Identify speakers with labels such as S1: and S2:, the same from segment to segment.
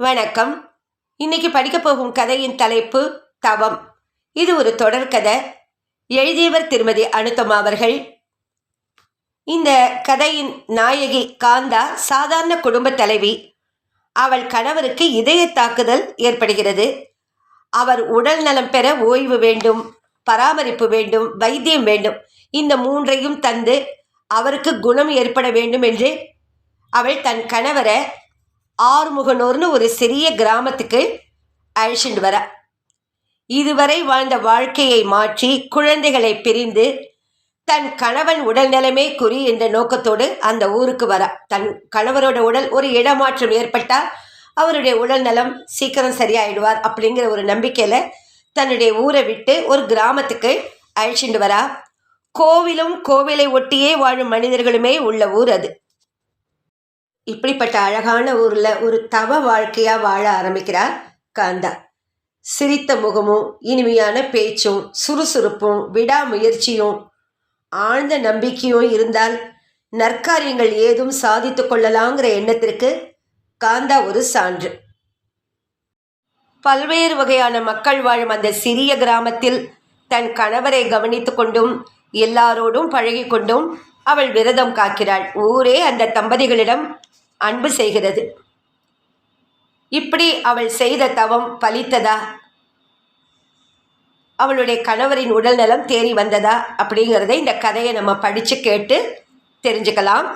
S1: வணக்கம். இன்னைக்கு படிக்க போகும் கதையின் தலைப்பு தவம். இது ஒரு தொடர்கதை. எழுதியவர் திருமதி அனுத்தமா அவர்கள். இந்த கதையின் நாயகி காந்தா சாதாரண குடும்ப தலைவி. அவள் கணவருக்கு இதய தாக்குதல் ஏற்படுகிறது. அவர் உடல் நலம் பெற ஓய்வு வேண்டும், பராமரிப்பு வேண்டும், வைத்தியம் வேண்டும். இந்த மூன்றையும் தந்து அவருக்கு குணம் ஏற்பட வேண்டும் என்று அவள் தன் கணவரை ஆறுமுகனூர்னு ஒரு சிறிய கிராமத்துக்கு அழைச்சிட்டு வர. இதுவரை வாழ்ந்த வாழ்க்கையை மாற்றி குழந்தைகளை பிரிந்து தன் கணவன் உடல் நலமே குறி என்ற நோக்கத்தோடு அந்த ஊருக்கு வர. தன் கணவரோட உடல் ஒரு இடமாற்றம் ஏற்பட்டால் அவருடைய உடல் நலம் சீக்கிரம் சரியாயிடுவார் அப்படிங்கிற ஒரு நம்பிக்கையில் தன்னுடைய ஊரை விட்டு ஒரு கிராமத்துக்கு அழைச்சிட்டு வரா. கோவிலும் கோவிலை ஒட்டியே வாழும் மனிதர்களுமே உள்ள ஊர் அது. இப்படிப்பட்ட அழகான ஊரில் ஒரு தவ வாழ்க்கையாக வாழ ஆரம்பிக்கிறார் காந்தா. சிரித்த முகமும் இனிமையான பேச்சும் சுறுசுறுப்பும் விடாமுயற்சியும் ஆழ்ந்த நம்பிக்கையும் இருந்தால் நற்காரியங்கள் ஏதும் சாதித்து கொள்ளலாங்கிற எண்ணத்திற்கு காந்தா ஒரு சான்று. பல்வேறு வகையான மக்கள் வாழும் அந்த சிறிய கிராமத்தில் தன் கணவரை கவனித்து கொண்டும் எல்லாரோடும் பழகி கொண்டும் அவள் விரதம் காக்கிறாள். ஊரே அந்த தம்பதிகளிடம் அன்பு செய்கிறது. இப்படி அவள் செய்த தவம் பலித்ததா? அவளுடைய கணவரின் உடல் நலம் தேறி வந்ததா அப்படிங்கிறத இந்த கதையை நம்ம படித்து கேட்டு தெரிஞ்சுக்கலாம்.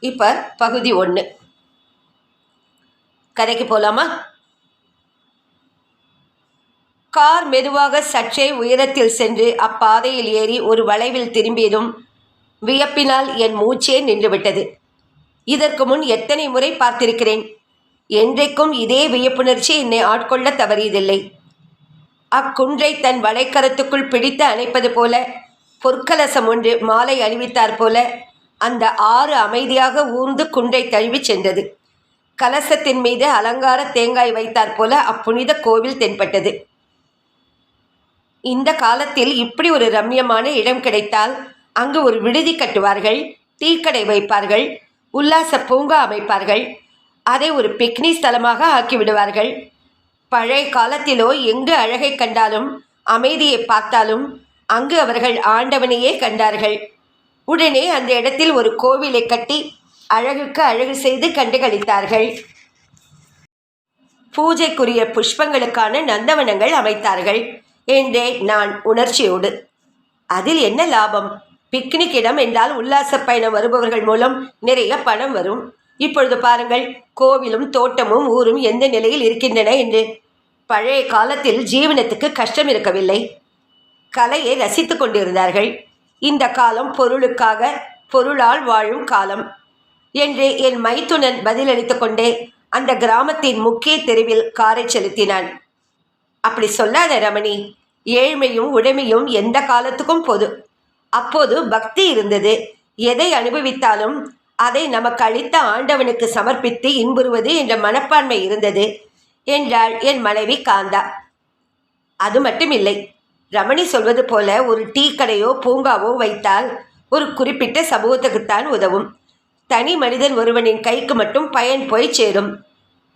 S1: இப்போ பகுதி 1 கதைக்கு போகலாமா? கார் மெதுவாக சற்றே உயரத்தில் சென்று அப்பாதையில் ஏறி ஒரு வளைவில் திரும்பியதும் வியப்பினால் என் மூச்சே நின்றுவிட்டது. இதற்கு முன் எத்தனை முறை பார்த்திருக்கிறேன். என்றைக்கும் இதே வியப்புணர்ச்சி என்னை ஆட்கொள்ள தவறியதில்லை. அக்குன்றை தன் வளைக்கரத்துக்குள் பிடித்து அணைப்பது போல, பொற்கலசம் ஒன்று மாலை அணிவித்தார் போல அந்த ஆறு அமைதியாக ஊர்ந்து குன்றை தழுவி சென்றது. கலசத்தின் மீது அலங்கார தேங்காய் வைத்தார் போல அப்புனித கோவில் தென்பட்டது. இந்த காலத்தில் இப்படி ஒரு ரம்யமான இடம் கிடைத்தால் அங்கு ஒரு விடுதி கட்டுவார்கள், டீக்கடை வைப்பார்கள், உல்லாச பூங்கா அமைப்பார்கள், அதை ஒரு பிக்னிக் ஸ்தலமாக ஆக்கிவிடுவார்கள். பழைய காலத்திலோ எங்கு அழகை கண்டாலும் அமைதியை பார்த்தாலும் அங்கு அவர்கள் ஆண்டவனையே கண்டார்கள். உடனே அந்த இடத்தில் ஒரு கோவிலை கட்டி அழகுக்கு அழகு செய்து கண்டுகளித்தார்கள். பூஜைக்குரிய புஷ்பங்களுக்கான நந்தவனங்கள் அமைத்தார்கள் என்றேன் நான் உணர்ச்சியோடு. அதில் என்ன லாபம்? பிக்னிக் இடம் என்றால் உல்லாச பயணம் வருபவர்கள் மூலம் நிறைய பணம் வரும். இப்பொழுது பாருங்கள், கோவிலும் தோட்டமும் ஊரும் எந்த நிலையில் இருக்கின்றன என்று. பழைய காலத்தில் ஜீவனத்துக்கு கஷ்டம் இருக்கவில்லை, கலையை ரசித்து கொண்டிருந்தார்கள். இந்த காலம் பொருளுக்காக, பொருளால் வாழும் காலம் என்று என் மைத்துனன் பதிலளித்து கொண்டே அந்த கிராமத்தின் முக்கிய தெருவில் காரை செலுத்தினான். அப்படி சொல்லாத ரமணி, ஏழ்மையும் உடைமையும் எந்த காலத்துக்கும் பொது. அப்போது பக்தி இருந்தது. எதை அனுபவித்தாலும் அதை நமக்கு அளித்த ஆண்டவனுக்கு சமர்ப்பித்து இன்புறுவது என்ற மனப்பான்மை இருந்தது என்றாள் என் மனைவி காந்தா. அது மட்டுமில்லை, ரமணி சொல்வது போல ஒரு டீ கடையோ பூங்காவோ வைத்தால் ஒரு குறிப்பிட்ட சமூகத்துக்குத்தான் உதவும். தனி மனிதன் ஒருவனின் கைக்கு மட்டும் பயன் போய் சேரும்.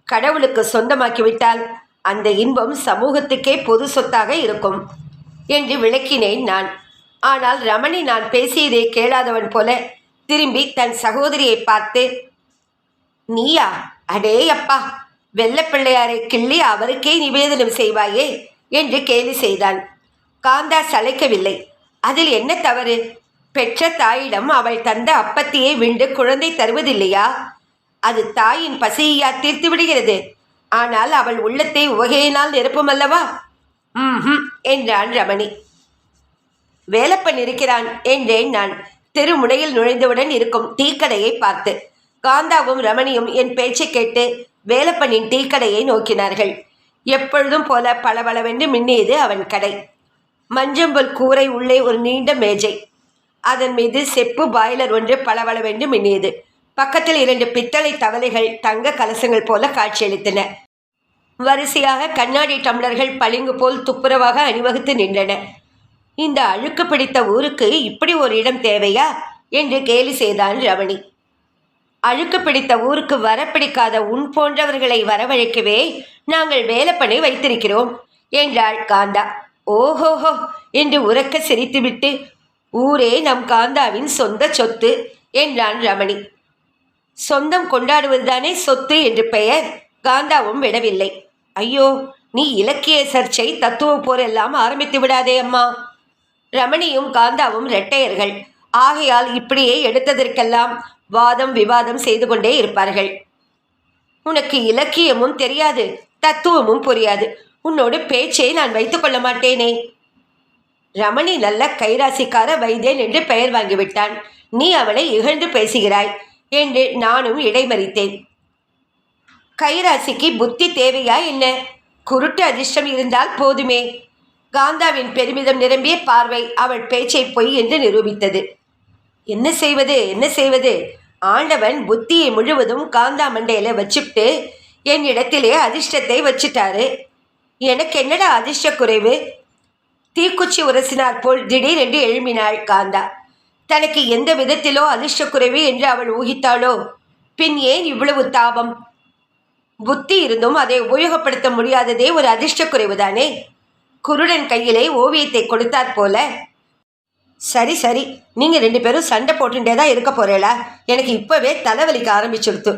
S1: கடவுளுக்கு சொந்தமாக்கிவிட்டால் அந்த இன்பம் சமூகத்துக்கே பொது சொத்தாக இருக்கும் என்று விளக்கினேன் நான். ஆனால் ரமணி நான் பேசியதை கேளாதவன் போல திரும்பி தன் சகோதரியை பார்த்து, நீயா? அடே அப்பா, வெள்ளப்பிள்ளையாரை கிள்ளி அவருக்கே நிவேதனம் செய்வாயே என்று கேலி செய்தான். காந்தா சளைக்கவில்லை. அதில் என்ன தவறு? பெற்ற தாயிடம் அவள் தந்த அப்பத்தையே விண்டு குழந்தை தருவதில்லையா? அது தாயின் பசியா தீர்த்து விடுகிறது. ஆனால் அவள் உள்ளத்தை உவகையினால் நிரப்புமல்லவா? என்றான் ரமணி. வேலப்பன் இருக்கிறான் என்றேன் நான் தெருமுனையில் நுழைந்தவுடன் இருக்கும் டீக்கடையை பார்த்து. காந்தாவும் ரமணியும் என் பேச்சை கேட்டு வேலப்பனின் டீக்கடையை நோக்கினார்கள். எப்பொழுதும் போல பளபளவென்று மின்னியது அவன் கடை. மஞ்சம்பல் கூரை உள்ளே ஒரு நீண்ட மேஜை, அதன் மீது செப்பு பாய்லர் ஒன்று பளபளவென்று மின்னியது. பக்கத்தில் 2 பித்தளை தவளைகள் தங்க கலசங்கள் போல காட்சியளித்தன. வரிசையாக கண்ணாடி டம்ளர்கள் பளிங்கு போல் துப்புரவாக அணிவகுத்து நின்றன. இந்த அழுக்கு பிடித்த ஊருக்கு இப்படி ஒரு இடம் தேவையா என்று கேலி செய்தான் ரமணி. அழுக்கு பிடித்த ஊருக்கு வர பிடிக்காத உன் போன்றவர்களை வரவழைக்கவே நாங்கள் வேலப்பனை வைத்திருக்கிறோம் என்றாள் காந்தா. ஓஹோஹோ என்று உரக்க சிரித்துவிட்டு, ஊரே நம் காந்தாவின் சொந்த சொத்து என்றான் ரமணி. சொந்தம் கொண்டாடுவதுதானே சொத்து என்று பெயர். காந்தாவும் விடவில்லை. ஐயோ, நீ இலக்கிய சர்ச்சை தத்துவ போரெல்லாம் ஆரம்பித்து விடாதே அம்மா. ரமணியும் காந்தாவும் இரட்டையர்கள். ஆகையால் இப்படியே எடுத்ததற்கெல்லாம் வாதம் விவாதம் செய்து கொண்டே இருப்பார்கள். உனக்கு இலக்கியமும் தெரியாது, தத்துவமும் புரியாது. உன்னோடு பேச்சை நான் வைத்துக் கொள்ள மாட்டேனே. ரமணி நல்ல கைராசிக்கார வைத்தியன் என்று பெயர் வாங்கிவிட்டான். நீ அவனை இகழ்ந்து பேசுகிறாய் என்று நானும் இடைமறித்தேன். கைராசிக்கு புத்தி தேவையா என்ன? குருட்டு அதிர்ஷ்டம் இருந்தால் போதுமே. காந்தாவின் பெருமிதம் நிரம்பிய பார்வை அவள் பேச்சை பொய் என்று நிரூபித்தது. என்ன செய்வது, என்ன செய்வது? ஆண்டவன் புத்தியை முழுவதும் காந்தா மண்டையில வச்சுட்டு என் இடத்திலே அதிர்ஷ்டத்தை வச்சுட்டாரு. எனக்கு என்னடா அதிர்ஷ்ட குறைவு? தீக்குச்சி உரசினார் போல் திடீரென்று எழும்பினாள் காந்தா. தனக்கு எந்த விதத்திலோ அதிர்ஷ்ட குறைவு என்று அவள் ஊகித்தாளோ? பின் ஏன் இவ்வளவு தாபம்? புத்தி இருந்தும் அதை உபயோகப்படுத்த முடியாததே ஒரு அதிர்ஷ்ட குறைவுதானே. குருடன் கையிலே ஓவியத்தை கொடுத்தாற் போல. சரி சரி, நீங்க 2 பேரும் சண்டை போட்டுட்டே தான் இருக்க போறேளா? எனக்கு இப்பவே தலைவலிக்க ஆரம்பிச்சுடுத்து.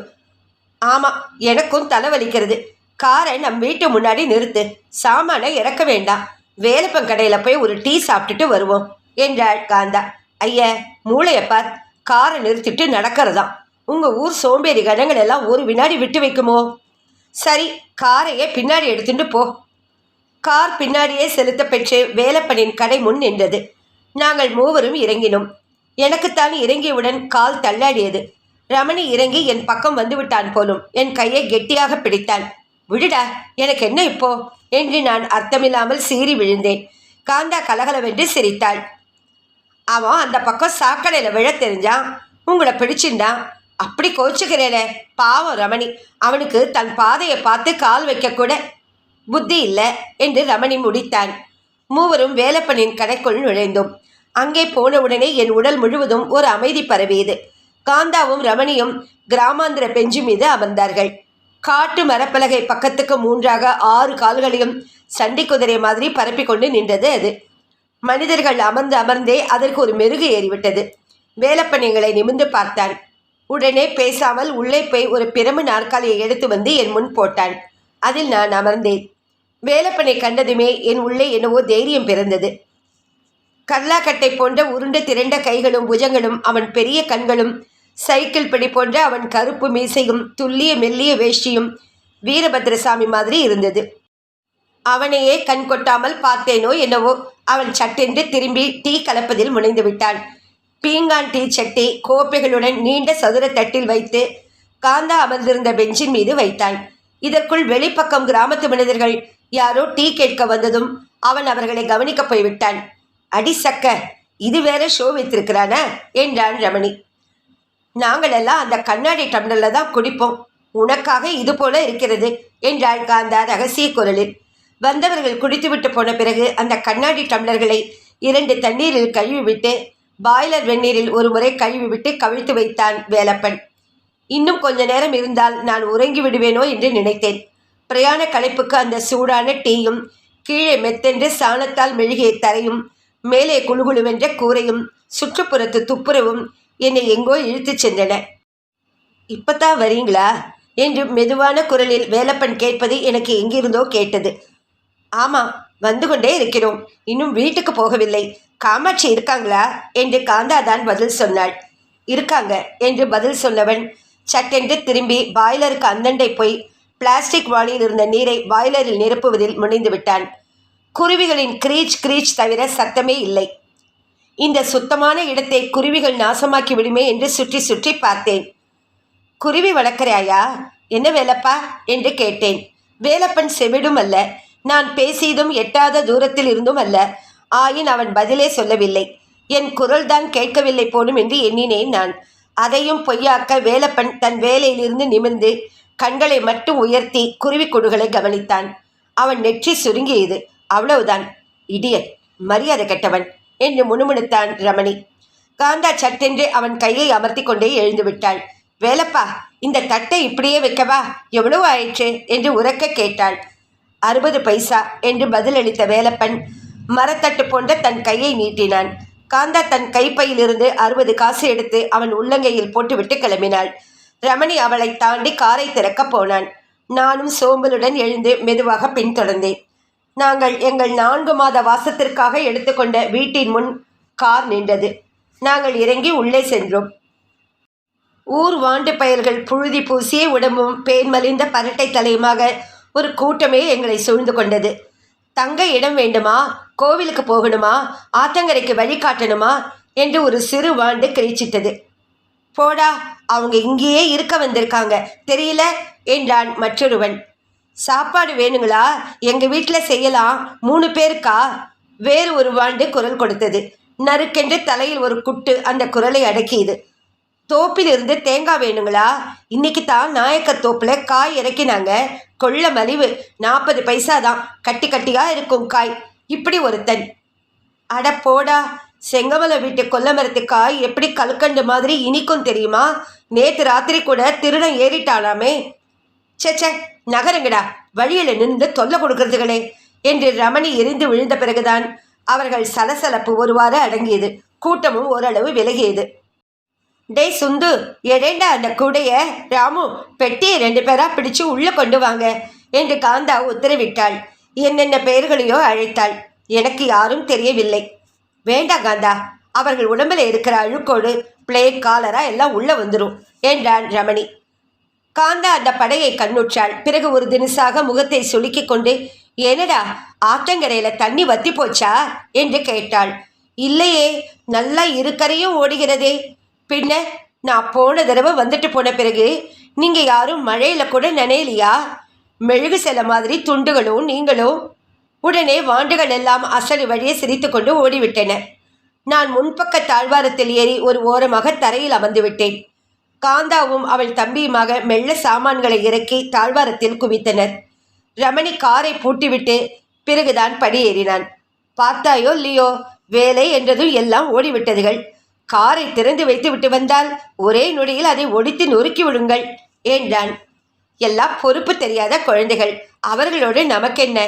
S1: ஆமா, எனக்கும் தலைவலிக்கிறது. காரை நம் வீட்டு முன்னாடி நிறுத்து. சாமானை இறக்க வேண்டாம். வேலப்பன் கடையில் போய் ஒரு டீ சாப்பிட்டுட்டு வருவோம் என்றாள் காந்தா. ஐயா, மூளையப்பார், காரை நிறுத்திட்டு நடக்கிறதாம். உங்கள் ஊர் சோம்பேறி கணங்கள் எல்லாம் ஒரு வினாடி விட்டு வைக்குமோ? சரி, காரையே பின்னாடி எடுத்துட்டு போ. கார் பின்னாடியே செலுத்த பெற்று வேலப்பனின் கடை முன் நின்றது. நாங்கள் மூவரும் இறங்கினோம். எனக்குத்தான் இறங்கியவுடன் கால் தள்ளாடியது. ரமணி இறங்கி என் பக்கம் வந்து விட்டான் போலும். என் கையை கெட்டியாக பிடித்தான். விடுடா, எனக்கு என்ன இப்போ என்று நான் அர்த்தமில்லாமல் சீறி விழுந்தேன். காந்தா கலகலவென்று சிரித்தாள். அவன் அந்த பக்கம் சாக்கடையில் விழ தெரிஞ்சான், உங்களை பிடிச்சிருந்தான். அப்படி கோச்சுக்கிறேனே, பாவம் ரமணி. அவனுக்கு தன் பாதையை பார்த்து கால் வைக்கக்கூட புத்தி இல்லை என்று ரமணி முடித்தான். மூவரும் வேலப்பனின் கடைக்குள் நுழைந்தோம். அங்கே போனவுடனே என் உடல் முழுவதும் ஒரு அமைதி பரவியது. காந்தாவும் ரமணியும் கிராமாந்திர பெஞ்சு மீது அமர்ந்தார்கள். காட்டு மரப்பலகை பக்கத்துக்கு 3ஆக 6 கால்களையும் சண்டி குதிரை மாதிரி பரப்பி கொண்டு நின்றது அது. மனிதர்கள் அமர்ந்தே அதற்கு ஒரு மெருகு ஏறிவிட்டது. வேலப்பன் எங்களை நிமிர்ந்து பார்த்தான். உடனே பேசாமல் உள்ளே போய் ஒரு பிரம்பு நாற்காலியை எடுத்து வந்து என் முன் போட்டான். அதில் நான் அமர்ந்தேன். வேலப்பனை கண்டதுமே என் உள்ளே என்னவோ தைரியம் பிறந்தது. கல்லாக்கட்டை போன்ற உருண்டு திரண்ட கைகளும் புஜங்களும், அவன் பெரிய கண்களும், சைக்கிள் பிடி போன்ற அவன் கருப்பு மீசையும், துல்லிய மெல்லிய வேஷ்டியும் வீரபத்ரசாமி மாதிரி இருந்தது. அவனையே கண் கொட்டாமல் பார்த்தேனோ என்னவோ, அவன் சட்டென்று திரும்பி டீ கலப்பதில் முனைந்து விட்டான். பீங்கான் டீ சட்டி கோப்பைகளுடன் நீண்ட சதுர தட்டில் வைத்து காந்தா அமர்ந்திருந்த பெஞ்சின் மீது வைத்தான். இதற்குள் வெளிப்பக்கம் கிராமத்து மனிதர்கள் யாரோ டீ கேட்க வந்ததும் அவன் அவர்களை கவனிக்க போய்விட்டான். அடி சக்க, இது வேற ஷோ வைத்திருக்கிறானா என்றான் ரமணி. நாங்களெல்லாம் அந்த கண்ணாடி டம்ளரில் தான் குடிப்போம். உனக்காக இது போல இருக்கிறது என்றாள் காந்தா ரகசிய குரலில். வந்தவர்கள் குடித்துவிட்டு போன பிறகு அந்த கண்ணாடி டம்ளர்களை 2 தண்ணீரில் கழுவிவிட்டு பாய்லர் வெந்நீரில் ஒரு முறை கழுவிவிட்டு கவிழ்த்து வைத்தான் வேலப்பன். இன்னும் கொஞ்ச நேரம் இருந்தால் நான் உறங்கி விடுவேனோ என்று நினைத்தேன். பிரயாண களைப்புக்கு அந்த சூடான டீயும், கீழே மெத்தென்று சாணத்தால் மெழுகிய தரையும், மேலே குழுகுழுவென்ற கூரையும், சுற்றுப்புறத்து துப்புரவும் என்னை எங்கோ இழுத்துச் சென்றன. இப்பத்தான் வரீங்களா என்று மெதுவான குரலில் வேலப்பன் கேட்பது எனக்கு எங்கிருந்தோ கேட்டது. ஆமாம், வந்து கொண்டே இருக்கிறோம். இன்னும் வீட்டுக்கு போகவில்லை. காமாட்சி இருக்காங்களா என்று காந்தாதான் பதில் சொன்னாள். இருக்காங்க என்று பதில் சொன்னவன் சட்டென்று திரும்பி பாய்லருக்கு அந்தண்டை போய் பிளாஸ்டிக் வாளியில் இருந்த நீரை பாய்லரில் நிரப்புவதில் முனைந்து விட்டான். குருவிகளின் கிரீச் கிரீச் தவிர சத்தமே இல்லை. இந்த சுத்தமான இடத்தை குருவிகள் நாசமாக்கி விடுமே என்று சுற்றி சுற்றி பார்த்தேன். குருவி வளர்க்கிறாயா? என்ன வேலப்பா என்று கேட்டேன். வேலப்பன் செவிடும் அல்ல, நான் பேசியதும் எட்டாத தூரத்தில் இருந்தும் அல்ல. ஆயின் அவன் பதிலே சொல்லவில்லை. என் குரல்தான் கேட்கவில்லை போலும் என்று எண்ணினேன் நான். அதையும் பொய்யாக்க வேலப்பன் தன் வேலையிலிருந்து நிமிர்ந்து கண்களை மட்டும் உயர்த்தி குருவிக்கூடுகளை கவனித்தான். அவன் நெற்றி சுருங்கியது. அவ்வளவுதான். இடியட், மரியாதை கெட்டவன் என்று முணுமுணுத்தான் ரமணி. காந்தா சட்டென்று அவன் கையை அமர்த்தி கொண்டே எழுந்து விட்டாள். வேலப்பா, இந்த தட்டை இப்படியே வைக்கவா? எவ்வளவு ஆயிற்று என்று உரக்க கேட்டாள். 60 பைசா என்று பதிலளித்த வேலப்பன் மரத்தட்டு போன்ற தன் கையை நீட்டினான். காந்தா தன் கைப்பையிலிருந்து 60 காசு எடுத்து அவன் உள்ளங்கையில் போட்டுவிட்டு கிளம்பினாள். ரமணி அவளை தாண்டி காரை திறக்கப் போனான். நானும் சோம்பலுடன் எழுந்து மெதுவாக பின்தொடர்ந்தேன். நாங்கள் எங்கள் 4 மாத வாசத்திற்காக எடுத்துக்கொண்ட வீட்டின் முன் கார் நின்றது. நாங்கள் இறங்கி உள்ளே சென்றோம். ஊர் வாண்டு பயல்கள் புழுதி பூசிய உடம்பும் பேன் மலிந்த பரட்டை தலையுமாக ஒரு கூட்டமே எங்களை சூழ்ந்து கொண்டது. தங்க இடம் வேண்டுமா, கோவிலுக்கு போகணுமா, ஆத்தங்கரைக்கு வழி காட்டணுமா என்று ஒரு சிறு வாண்டு கிரீச்சிட்டது. போடா, அவங்க இங்கேயே இருக்க வந்திருக்காங்க தெரியல என்றான் மற்றொருவன். சாப்பாடு வேணுங்களா? எங்கள் வீட்டில் செய்யலாம், 3 பேருக்கா? வேறு ஒரு வாண்டு குரல் கொடுத்தது. நறுக்கென்று தலையில் ஒரு குட்டு அந்த குரலை அடக்கியது. தோப்பிலிருந்து தேங்காய் வேணுங்களா? இன்னைக்கு தான் நாயக்கர் தோப்பில் காய் இறக்கினாங்க. கொள்ள மலிவு, 40 பைசா தான். கட்டி கட்டியாக இருக்கும் காய். இப்படி ஒருத்தன். அட போடா, செங்கமலை வீட்டு கொல்ல மரத்து காய் எப்படி கல்கண்டு மாதிரி இனிக்கும் தெரியுமா? நேற்று ராத்திரி கூட திருடன் ஏறிட்டானாமே. சேச்சே, நகருங்கடா, வழியில் நின்று தொல்லை கொடுக்கறதுகளே என்று ரமணி எரிந்து விழுந்த பிறகுதான் அவர்கள் சலசலப்பு ஒருவாறு அடங்கியது. கூட்டமும் ஓரளவு விலகியது. டே சுந்து, எடேண்டா அந்த கூடைய? ராமு, பெட்டியை 2 பேரா பிடிச்சு உள்ளே கொண்டு வாங்க என்று காந்தா உத்தரவிட்டாள். என்னென்ன பெயர்களையோ அழைத்தாள். எனக்கு யாரும் தெரியவில்லை. வேண்டாம் காந்தா, அவர்கள் உடம்பில் இருக்கிற அழுக்கோடு பிளேக் காலரா எல்லாம் உள்ளே வந்துடும் என்றான் ரமணி. காந்தா அந்த படையை கண்ணுற்றாள். பிறகு ஒரு தினசாக முகத்தை சுலுக்கி கொண்டு, என்னடா ஆற்றங்கரையில் தண்ணி வத்தி போச்சா என்று கேட்டாள். இல்லையே, நல்லா இருக்கரையும் ஓடுகிறதே. பின்ன நான் போன தடவை வந்துட்டு போன பிறகு நீங்கள் யாரும் மழையில் கூட நனையலையா? மெழுகு செல மாதிரி துண்டுகளும் நீங்களும். உடனே வாண்டுகள் எல்லாம் அசடு வழியே சிரித்து கொண்டு ஓடிவிட்டன. நான் முன்பக்க தாழ்வாரத்தில் ஏறி ஒரு ஓரமாக தரையில் அமர்ந்து விட்டேன். காந்தாவும் அவள் தம்பியுமாக மெல்ல சாமான்களை இறக்கி தாழ்வாரத்தில் குவித்தனர். ரமணி காரை பூட்டிவிட்டு பிறகுதான் படியேறினான். பார்த்தாயோ இல்லையோ, வேலை என்றதும் எல்லாம் ஓடிவிட்டதுகள். காரை திறந்து வைத்து விட்டு வந்தால் ஒரே நொடியில் அதை ஒடித்து நொறுக்கி விடுங்கள் என்றான். எல்லாம் பொறுப்பு தெரியாத குழந்தைகள், அவர்களோடு நமக்கென்ன?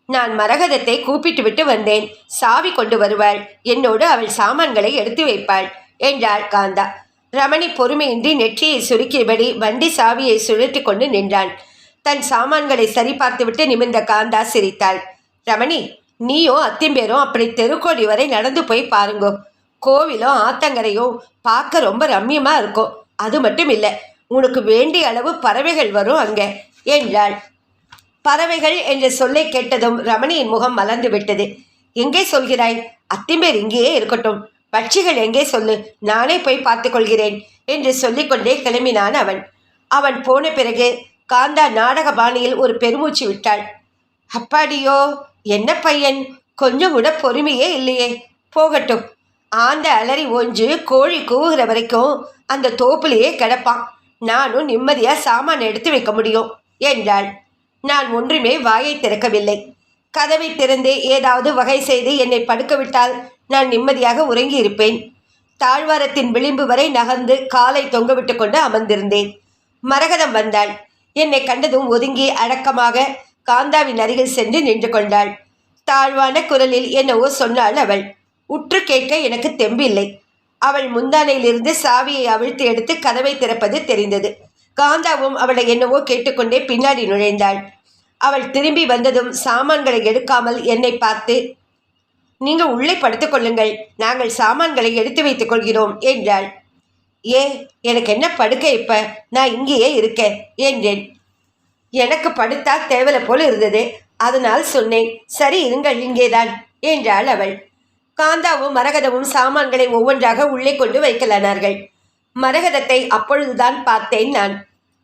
S1: நான் மரகதத்தை கூப்பிட்டு விட்டு வந்தேன். சாவி கொண்டு வருவாள். என்னோடு அவள் சாமான்களை எடுத்து வைப்பாள் என்றாள் காந்தா. ரமணி பொறுமையின்றி நெற்றியை சுருக்கியபடி வண்டி சாவியை சுழற்றி கொண்டு நின்றான். தன் சாமான்களை சரி பார்த்துவிட்டு நிமிர்ந்த காந்தா சிரித்தாள். ரமணி, நீயும் அத்திம்பேரும் அப்படி தெருக்கோடி வரை நடந்து போய் பாருங்கோ. கோவிலும் ஆத்தங்கரையும் பார்க்க ரொம்ப ரம்யமாக இருக்கும். அது மட்டும் இல்லை, உனக்கு வேண்டிய அளவு பறவைகள் வரும் அங்கே என்றாள். பறவைகள் என்ற சொல்லை கேட்டதும் ரமணியின் முகம் மலர்ந்து விட்டது. எங்கே சொல்கிறாய்? அத்திம்பேர் இங்கேயே இருக்கட்டும். பட்சிகள் எங்கே சொல்லு, நானே போய் பார்த்து கொள்கிறேன் என்று சொல்லிக்கொண்டே கிளம்பினான் அவன். அவன் போன பிறகு காந்தா நாடக பாணியில் ஒரு பெருமூச்சு விட்டாள். அப்பாடியோ, என்ன பையன், கொஞ்சம் கூட பொறுமையே இல்லையே. போகட்டும், ஆந்த அலறி ஓஞ்சு கோழி கூவுகிற வரைக்கும் அந்த தோப்புலேயே கிடப்பான். நானும் நிம்மதியாக சாமான் எடுத்து வைக்க முடியும் என்றாள். நான் ஒன்றுமே வாயை திறக்கவில்லை. கதவை திறந்து ஏதாவது வகை செய்து என்னை படுக்க விட்டால் நான் நிம்மதியாக உறங்கி இருப்பேன். தாழ்வாரத்தின் விளிம்பு வரை நகர்ந்து காலை தொங்கவிட்டு கொண்டு அமர்ந்திருந்தேன். மரகதம் வந்தாள். என்னை கண்டதும் ஒதுங்கி அடக்கமாக காந்தாவின் அருகில் சென்று நின்று கொண்டாள். தாழ்வான குரலில் என்னவோ சொன்னாள் அவள். உற்று கேட்க எனக்கு தெம்பில்லை. அவள் முந்தானையிலிருந்து சாவியை அவிழ்த்து எடுத்து கதவை திறப்பது தெரிந்தது. காந்தாவும் அவளை என்னவோ கேட்டுக்கொண்டே பின்னாடி நுழைந்தாள். அவள் திரும்பி வந்ததும் சாமான்களை எடுக்காமல் என்னை பார்த்து, நீங்கள் உள்ளே படுத்துக் கொள்ளுங்கள், நாங்கள் சாமான்களை எடுத்து வைத்துக் கொள்கிறோம் என்றாள். ஏ, எனக்கு என்ன படுக்க, இப்ப நான் இங்கேயே இருக்கேன் என்றேன். எனக்கு படுத்தா தேவலை போல இருந்தது, அதனால் சொன்னேன். சரி, இருங்கள் இங்கேதான் என்றாள் அவள். காந்தாவும் மரகதமும் சாமான்களை ஒவ்வொன்றாக உள்ளே கொண்டு வைக்கலானார்கள். மரகதத்தை அப்பொழுதுதான் பார்த்தேன் நான்.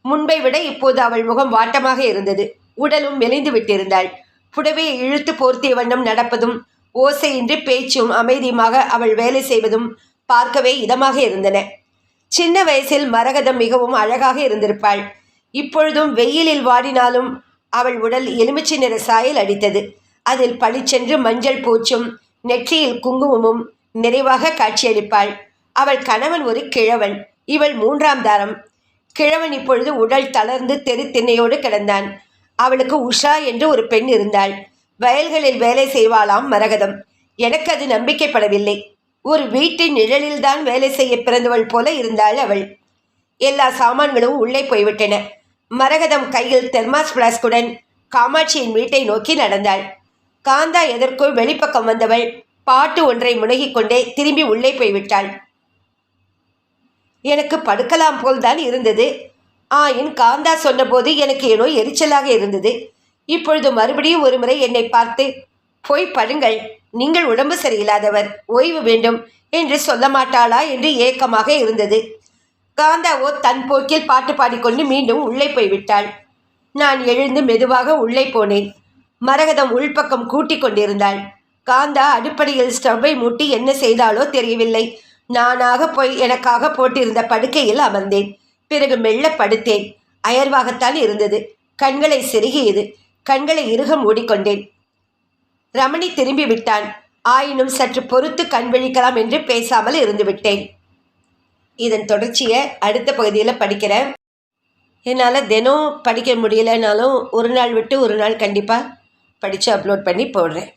S1: முன்பை விட இப்போது அவள் முகம் வாட்டமாக இருந்தது. உடலும் மெலிந்து விட்டிருந்தாள். புடவையை இழுத்து போர்த்திய வண்ணம் நடப்பதும் ஓசையின்றி பேச்சும் அமைதியுமாக அவள் வேலை செய்வதும் பார்க்கவே இதமாக இருந்தன. சின்ன வயசில் மரகதம் மிகவும் அழகாக இருந்திருப்பாள். இப்பொழுதும் வெயிலில் வாடினாலும் அவள் உடல் எலுமிச்சை நிற சாயல் அடித்தது. அதில் பளிச்சென்று மஞ்சள் பூச்சும் நெற்றியில் குங்குமமும் நிறைவாக காட்சியளிப்பாள். அவள் கணவன் ஒரு கிழவன், இவள் 3ஆம் தாரம். கிழவன் இப்பொழுது உடல் தளர்ந்து தெரு திண்ணையோடு கிடந்தான். அவளுக்கு உஷா என்று ஒரு பெண் இருந்தாள். வயல்களில் வேலை செய்வாளாம் மரகதம். எனக்கு அது நம்பிக்கைப்படவில்லை. ஒரு வீட்டின் நிழலில்தான் வேலை செய்ய பிறந்தவள் போல இருந்தாள் அவள். எல்லா சாமான்களும் உள்ளே போய்விட்டன. மரகதம் கையில் தெர்மாஸ் பிளாஸ்குடன் காமாட்சியின் வீட்டை நோக்கி நடந்தாள். காந்தா எதற்கோ வெளிப்பக்கம் வந்தவள் பாட்டு ஒன்றை முனகிக் கொண்டே திரும்பி உள்ளே போய்விட்டாள். எனக்கு படுக்கலாம் போல்தான் இருந்தது. ஆயின் காந்தா சொன்னபோது எனக்கு ஏனோ எரிச்சலாக இருந்தது. இப்பொழுது மறுபடியும் ஒரு முறை என்னை பார்த்து, போய் படுங்கள், நீங்கள் உடம்பு சரியில்லாதவர், ஓய்வு வேண்டும் என்று சொல்ல மாட்டாளா என்று ஏக்கமாக இருந்தது. காந்தாவோ தன் போக்கில் பாட்டு பாடிக்கொண்டு மீண்டும் உள்ளே போய்விட்டாள். நான் எழுந்து மெதுவாக உள்ளே போனேன். மரகதம் உள்பக்கம் கூட்டிக் கொண்டிருந்தாள். காந்தா அடுப்படியில் ஸ்டவ்வை மூட்டி என்ன செய்தாலோ தெரியவில்லை. நானாக போய் எனக்காக போட்டிருந்த படுக்கையில் அமர்ந்தேன். பிறகு மெல்ல படுத்தேன். அயர்வாகத்தான் இருந்தது. கண்களை செருகியது. கண்களை இறுக மூடிக்கொண்டேன். ரமணி திரும்பி விட்டான். ஆயினும் சற்று பொறுத்து கண் விழிக்கலாம் என்று பேசாமல் இருந்து விட்டேன். இதன் தொடர்ச்சியை அடுத்த பகுதியில் படிக்கிறேன். என்னால் தினம் படிக்க முடியலைனாலும் ஒரு நாள் விட்டு ஒரு நாள் கண்டிப்பாக படித்து அப்லோட் பண்ணி போடுறேன்.